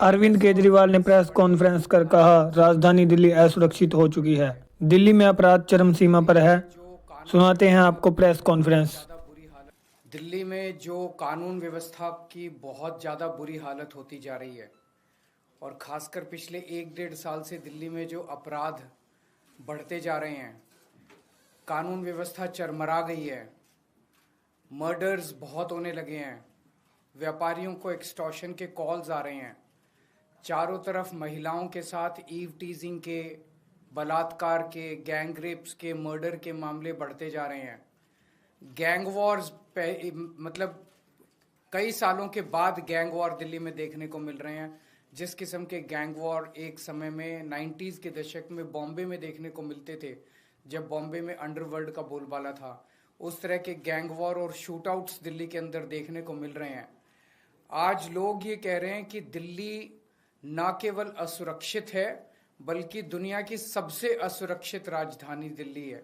अरविंद केजरीवाल ने press conference कर कहा, राजधानी दिल्ली असुरक्षित हो चुकी है। दिल्ली में अपराध चरम सीमा पर है। सुनाते हैं आपको प्रेस कॉन्फ्रेंस। दिल्ली में जो कानून व्यवस्था की बहुत ज़्यादा बुरी हालत होती जा रही है और ख़ासकर पिछले 1-1.5 साल से दिल्ली में जो अपराध बढ़ते जा रहे हैं, कानून व्यवस्था चरमरा गई है, मर्डर्स बहुत होने लगे हैं, व्यापारियों को एक्सटॉर्शन के कॉल्स आ रहे हैं, चारों तरफ महिलाओं के साथ ईव टीजिंग के, बलात्कार के, गैंग रेप्स के, मर्डर के मामले बढ़ते जा रहे हैं। गैंग वॉर्स मतलब कई सालों के बाद गैंग वॉर दिल्ली में देखने को मिल रहे हैं। जिस किस्म के गैंग वॉर एक समय में 90s के दशक में बॉम्बे में देखने को मिलते थे, जब बॉम्बे में अंडरवर्ल्ड का बोलबाला था, उस तरह के गैंग वॉर और शूट आउट्स दिल्ली के अंदर देखने को मिल रहे हैं। आज लोग ये कह रहे हैं कि दिल्ली न केवल असुरक्षित है बल्कि दुनिया की सबसे असुरक्षित राजधानी दिल्ली है।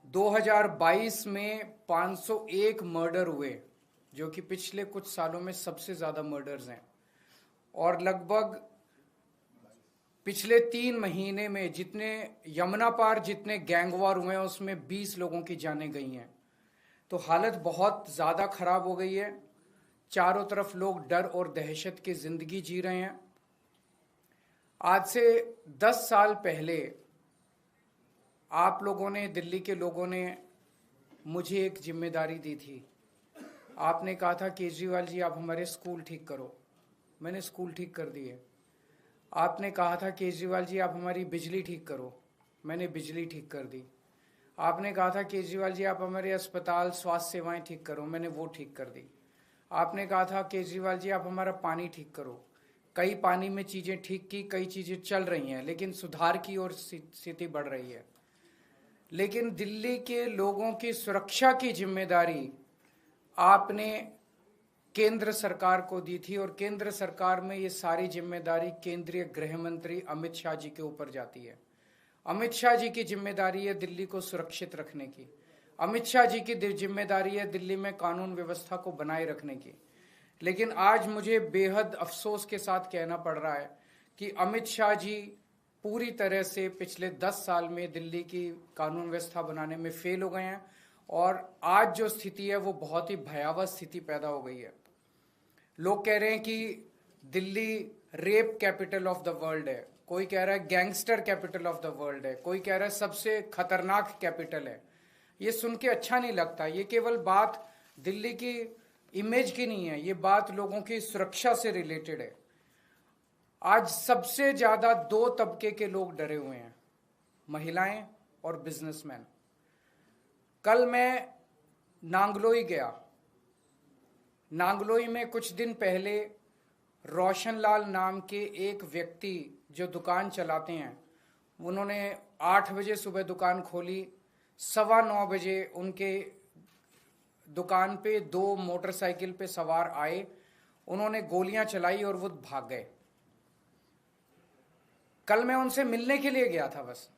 2022 में 501 मर्डर हुए, जो कि पिछले कुछ सालों में सबसे ज्यादा मर्डर्स हैं, और लगभग पिछले 3 महीने में जितने यमुना पार जितने गैंग वॉर हुए हैं उसमें 20 लोगों की जानें गई हैं। तो हालत बहुत ज्यादा खराब हो गई है। चारों तरफ लोग डर और दहशत की जिंदगी जी रहे हैं। आज से 10 साल पहले आप लोगों ने, दिल्ली के लोगों ने मुझे एक जिम्मेदारी दी थी। आपने कहा था, केजरीवाल जी आप हमारे स्कूल ठीक करो। मैंने स्कूल ठीक कर दिए। आपने कहा था, केजरीवाल जी आप हमारी बिजली ठीक करो। मैंने बिजली ठीक कर दी। आपने कहा था, केजरीवाल जी आप हमारे अस्पताल, स्वास्थ्य सेवाएं ठीक करो। मैंने वो ठीक कर दी। आपने कहा था, केजरीवाल जी आप हमारा पानी ठीक करो। कई पानी में चीजें ठीक की, कई चीजें चल रही हैं, लेकिन सुधार की ओर स्थिति बढ़ रही है। लेकिन दिल्ली के लोगों की सुरक्षा की जिम्मेदारी आपने केंद्र सरकार को दी थी, और केंद्र सरकार में ये सारी जिम्मेदारी केंद्रीय गृह मंत्री अमित शाह जी के ऊपर जाती है। अमित शाह जी की जिम्मेदारी है दिल्ली को सुरक्षित रखने की। अमित शाह जी की जिम्मेदारी है दिल्ली में कानून व्यवस्था को बनाए रखने की। लेकिन आज मुझे बेहद अफसोस के साथ कहना पड़ रहा है कि अमित शाह जी पूरी तरह से पिछले 10 साल में दिल्ली की कानून व्यवस्था बनाने में फेल हो गए हैं, और आज जो स्थिति है वो बहुत ही भयावह स्थिति पैदा हो गई है। लोग कह रहे हैं कि Delhi rape capital of the world है, कोई कह रहा है gangster capital of the world है, कोई कह रहा है सबसे खतरनाक कैपिटल है। ये सुन के अच्छा नहीं लगता। ये केवल बात दिल्ली की इमेज की नहीं है, ये बात लोगों की सुरक्षा से रिलेटेड है। आज सबसे ज्यादा 2 तबके के लोग डरे हुए हैं, महिलाएं और बिजनेसमैन। कल मैं नांगलोई गया। नांगलोई में कुछ दिन पहले रोशनलाल नाम के एक व्यक्ति जो दुकान चलाते हैं, उन्होंने 8 बजे सुबह दुकान खोली। 9:15 बजे उनके दुकान पे 2 मोटरसाइकिल पे सवार आए, उन्होंने गोलियां चलाई और वो भाग गए। कल मैं उनसे मिलने के लिए गया था बस,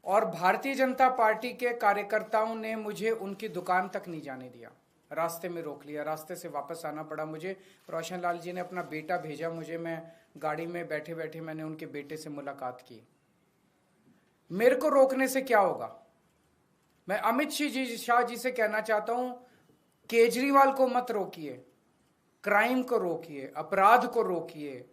और भारतीय जनता पार्टी के कार्यकर्ताओं ने मुझे उनकी दुकान तक नहीं जाने दिया, रास्ते में रोक लिया। रास्ते से वापस आना पड़ा मुझे। रोशनलाल जी ने अपना बेटा भेजा मुझे, मैं गाड़ी में बैठे बैठे मैंने उनके बेटे से मुलाकात की। मेरे को रोकने से क्या होगा? मैं अमित शाह जी से कहना चाहता हूं, केजरीवाल को मत रोकिए, क्राइम को रोकिए, अपराध को रोकिए,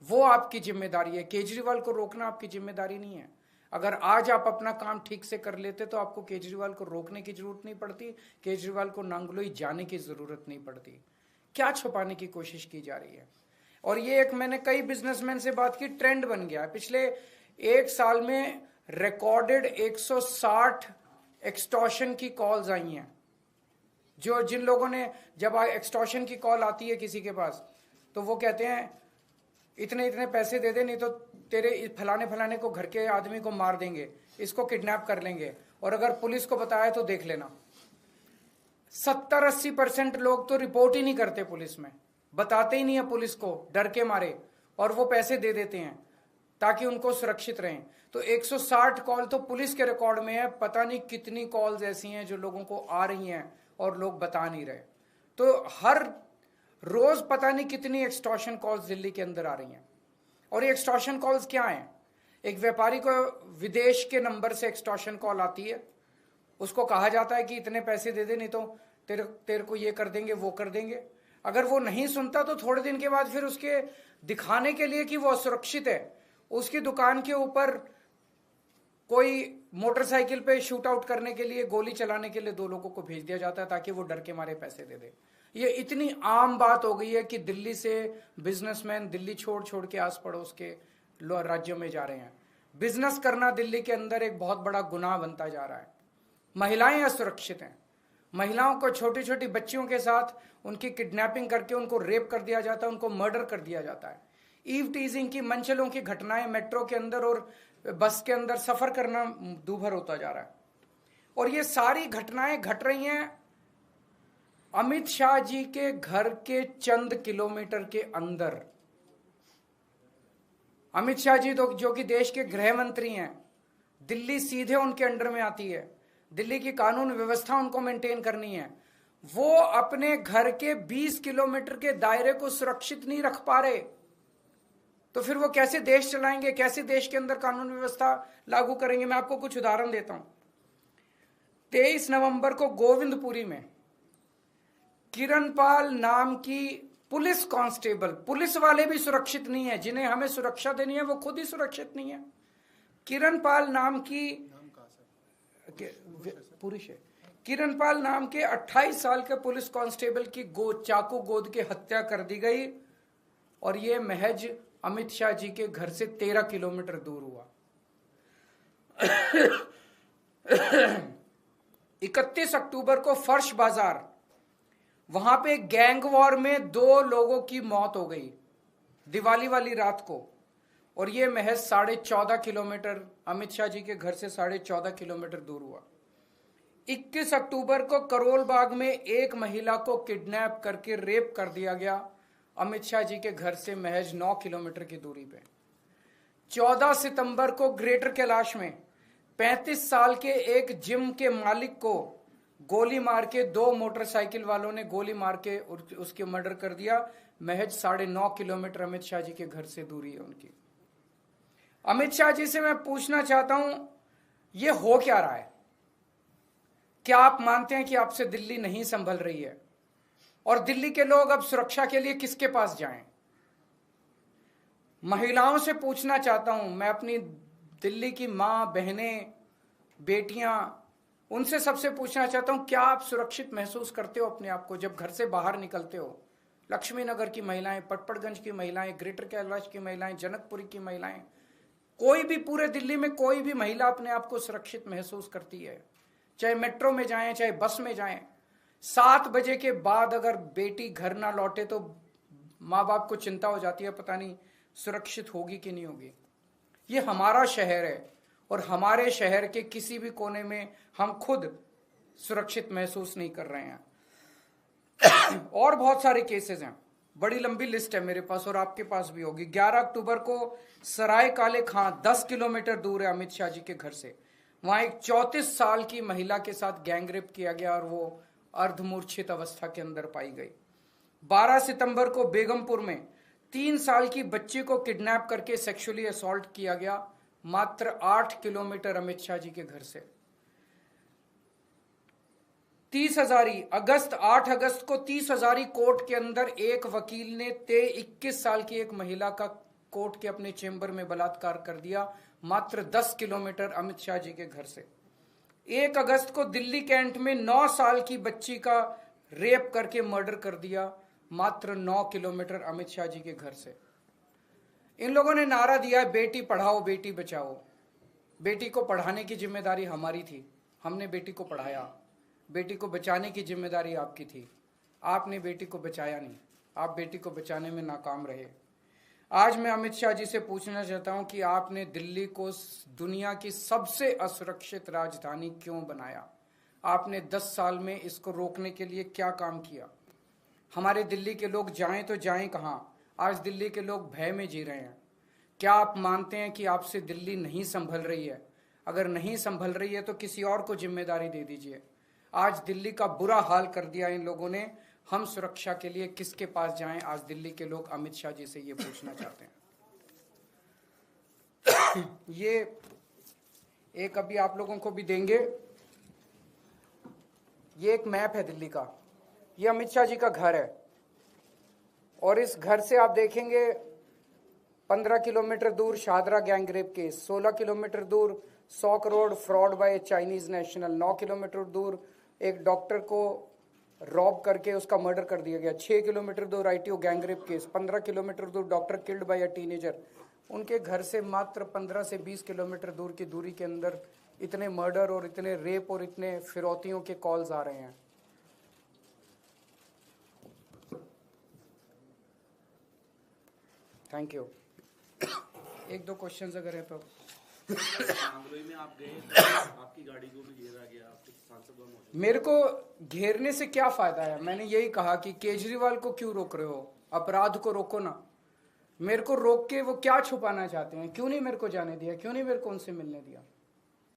वो आपकी जिम्मेदारी है। केजरीवाल को रोकना आपकी जिम्मेदारी नहीं है। अगर आज आप अपना काम ठीक से कर लेते तो आपको केजरीवाल को रोकने की जरूरत नहीं पड़ती, केजरीवाल को नांगलोई जाने की जरूरत नहीं पड़ती। क्या छुपाने की कोशिश की जा रही है? और ये एक, मैंने कई बिजनेसमैन से बात की, ट्रेंड बन गया है। पिछले 1 साल में रिकॉर्डेड 160 एक्सटॉर्शन की कॉल्स आई हैं। जिन लोगों ने, जब एक्सटॉर्शन की कॉल आती है किसी के पास, तो वो कहते हैं इतने इतने पैसे दे दे, नहीं तो तेरे फलाने फलाने को, घर के आदमी को मार देंगे, इसको किडनैप कर लेंगे, और अगर पुलिस को बताया तो देख लेना। 70-80% लोग तो रिपोर्ट ही नहीं करते पुलिस में, बताते ही नहीं है पुलिस को, डर के मारे, और वो पैसे दे देते हैं ताकि उनको सुरक्षित रहें। तो 160 कॉल तो पुलिस के रिकॉर्ड में है। पता नहीं कितनी कॉल्स ऐसी हैं जो लोगों को आ रही हैं और लोग बता नहीं रहे। तो हर रोज पता नहीं कितनी एक्सटॉर्शन कॉल्स दिल्ली के अंदर आ रही हैं। और ये एक्सटॉर्शन कॉल्स क्या हैं? एक व्यापारी को विदेश के नंबर से एक्सटॉर्शन कॉल आती है, उसको कहा जाता है कि इतने पैसे दे दे, नहीं तो तेरे को ये कर देंगे, वो कर देंगे। अगर वो नहीं सुनता तो थोड़े दिन के बाद फिर उसके दिखाने के लिए कि वो असुरक्षित है, उसकी दुकान के ऊपर कोई मोटरसाइकिल पे शूट आउट करने के लिए, गोली चलाने के लिए 2 लोगों को भेज दिया जाता है ताकि वो डर के मारे पैसे दे दे। ये इतनी आम बात हो गई है कि दिल्ली से बिजनेसमैन दिल्ली छोड़ छोड़ के आस पड़ोस के राज्यों में जा रहे हैं। बिजनेस करना दिल्ली के अंदर एक बहुत बड़ा गुनाह बनता जा रहा है। महिलाएं असुरक्षित हैं। महिलाओं को, छोटी छोटी बच्चियों के साथ उनकी किडनैपिंग करके उनको रेप कर दिया जाता है, उनको मर्डर कर दिया जाता है। ईव टीजिंग की, मनचलों की घटनाएं मेट्रो के अंदर और बस के अंदर सफर करना दूभर होता जा रहा है। और ये सारी घटनाएं घट रही हैं अमित शाह जी के घर के चंद किलोमीटर के अंदर। अमित शाह जी तो जो कि देश के गृह मंत्री हैं, दिल्ली सीधे उनके अंडर में आती है। दिल्ली की कानून व्यवस्था उनको मेंटेन करनी है। वो अपने घर के 20 किलोमीटर के दायरे को सुरक्षित नहीं रख पा रहे, तो फिर वो कैसे देश चलाएंगे, कैसे देश के अंदर कानून व्यवस्था लागू करेंगे? मैं आपको कुछ उदाहरण देता हूं। 23 नवंबर को गोविंदपुरी में किरणपाल नाम की पुलिस कांस्टेबल, पुलिस वाले भी सुरक्षित नहीं है, जिन्हें हमें सुरक्षा देनी है वो खुद ही सुरक्षित नहीं है। किरणपाल नाम की पुरुष है, किरणपाल नाम के 28 साल के पुलिस कांस्टेबल की चाकू गोद के हत्या कर दी गई, और ये महज अमित शाह जी के घर से 13 किलोमीटर दूर हुआ। 31 अक्टूबर को फर्श बाजार, वहां पे गैंग वॉर में 2 लोगों की मौत हो गई दिवाली वाली रात को, और ये महज 14.5 किलोमीटर, अमित शाह जी के घर से 14.5 किलोमीटर दूर हुआ। 21 अक्टूबर को करोल बाग में एक महिला को किडनैप करके रेप कर दिया गया, अमित शाह जी के घर से महज 9 किलोमीटर की दूरी पे। 14 सितंबर को ग्रेटर कैलाश में 35 साल के एक जिम के मालिक को गोली मार के 2 मोटरसाइकिल वालों ने गोली मार के उसके मर्डर कर दिया। महज 9.5 किलोमीटर अमित शाह जी के घर से दूरी है उनकी। अमित शाह जी से मैं पूछना चाहता हूं, ये हो क्या रहा है? क्या आप मानते हैं कि आपसे दिल्ली नहीं संभल रही है? और दिल्ली के लोग अब सुरक्षा के लिए किसके पास जाएं? महिलाओं से पूछना चाहता हूं मैं, अपनी दिल्ली की मां, बहनें, बेटियां, उनसे सबसे पूछना चाहता हूं, क्या आप सुरक्षित महसूस करते हो अपने आप को जब घर से बाहर निकलते हो? लक्ष्मी नगर की महिलाएं, पटपड़गंज की महिलाएं, ग्रेटर कैलाश की महिलाएं, जनकपुरी की महिलाएं, कोई भी पूरे दिल्ली में कोई भी महिला अपने आप को सुरक्षित महसूस करती है? चाहे मेट्रो में जाएं, चाहे बस में जाएं, 7 बजे के बाद अगर बेटी घर ना लौटे तो माँ बाप को चिंता हो जाती है, पता नहीं सुरक्षित होगी कि नहीं होगी। ये हमारा शहर है और हमारे शहर के किसी भी कोने में हम खुद सुरक्षित महसूस नहीं कर रहे हैं। और बहुत सारे केसेस हैं, बड़ी लंबी लिस्ट है मेरे पास और आपके पास भी होगी। 11 अक्टूबर को सराय काले खां 10 किलोमीटर दूर है अमित शाह जी के घर से, वहां एक 34 साल की महिला के साथ गैंगरेप किया गया और वो अर्धमूर्छित अवस्था के अंदर पाई गई। 12 सितंबर को बेगमपुर में 3 साल की बच्ची को किडनैप करके सेक्सुअली असॉल्ट किया गया, मात्र 8 किलोमीटर अमित शाह जी के घर से। 30 हजारी अगस्त 8 अगस्त को 30 हजारी कोर्ट के अंदर एक वकील ने 21 साल की एक महिला का कोर्ट के अपने चेंबर में बलात्कार कर दिया, मात्र 10 किलोमीटर अमित शाह जी के घर से। 1 अगस्त को दिल्ली कैंट में 9 साल की बच्ची का रेप करके मर्डर कर दिया, मात्र 9 किलोमीटर अमित शाह जी के घर से। इन लोगों ने नारा दिया है, बेटी पढ़ाओ बेटी बचाओ। बेटी को पढ़ाने की जिम्मेदारी हमारी थी, हमने बेटी को पढ़ाया। बेटी को बचाने की जिम्मेदारी आपकी थी, आपने बेटी को बचाया नहीं, आप बेटी को बचाने में नाकाम रहे। आज मैं अमित शाह जी से पूछना चाहता हूं कि आपने दिल्ली को दुनिया की सबसे असुरक्षित राजधानी क्यों बनाया? आपने 10 साल में इसको रोकने के लिए क्या काम किया? हमारे दिल्ली के लोग जाएं तो जाएं कहां? आज दिल्ली के लोग भय में जी रहे हैं। क्या आप मानते हैं कि आपसे दिल्ली नहीं संभल रही है? अगर नहीं संभल रही है तो किसी और को जिम्मेदारी दे दीजिए। आज दिल्ली का बुरा हाल कर दिया इन लोगों ने, हम सुरक्षा के लिए किसके पास जाएं? आज दिल्ली के लोग अमित शाह जी से ये पूछना चाहते हैं। ये एक अभी आप लोगों को भी देंगे, ये एक मैप है दिल्ली का। ये अमित शाह जी का घर है और इस घर से आप देखेंगे 15 किलोमीटर दूर Shahdara gang rape case, 16 kilometre दूर 100 crore fraud bye Chinese national, 9 kilometre दूर एक डॉक्टर को रॉब करके उसका मर्डर कर दिया गया, 6 किलोमीटर दूर ITO gang rape case, 15 kilometre दूर doctor killed by a teenager. उनके घर से मात्र 15 से 20 किलोमीटर दूर की दूरी के अंदर इतने मर्डर और इतने रेप और इतने फिरौतियों के कॉल्स आ रहे हैं। Thank you. एक दो क्वेश्चंस अगर है तो। आंगलोई में आप गए, आपकी गाड़ी को भी घेरा गया, आपके सांसद वहां मौजूद। मेरे को घेरने से क्या फायदा है? मैंने यही कहा कि केजरीवाल को क्यों रोक रहे हो, अपराध को रोको ना। मेरे को रोक के वो क्या छुपाना चाहते हैं? क्यों नहीं मेरे को जाने दिया, क्यों नहीं मेरे को उनसे मिलने दिया?